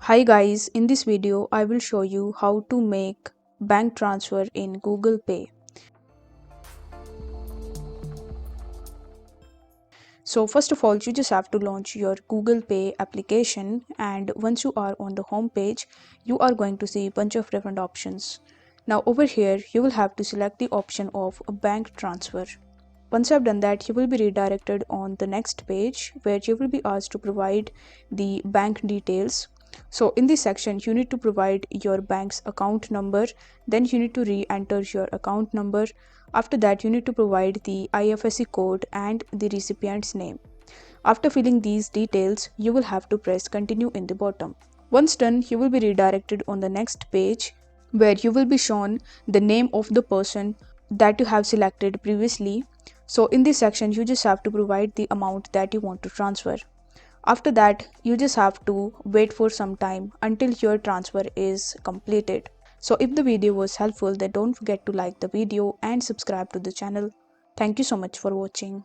Hi guys, in this video I will show you how to make bank transfer in Google Pay. So first of all, you just have to launch your Google Pay application, and once you are on the home page, you are going to see a bunch of different options. Now over here, you will have to select the option of a bank transfer. Once you have done that, you will be redirected on the next page where you will be asked to provide the bank details. So in this section, you need to provide your bank's account number, then you need to re-enter your account number. After that, you need to provide the IFSC code and the recipient's name. After filling these details, you will have to press continue in the bottom. Once done, you will be redirected on the next page where you will be shown the name of the person that you have selected previously. So in this section, you just have to provide the amount that you want to transfer. After that, you just have to wait for some time until your transfer is completed. So if the video was helpful, then don't forget to like the video and subscribe to the channel. Thank you so much for watching.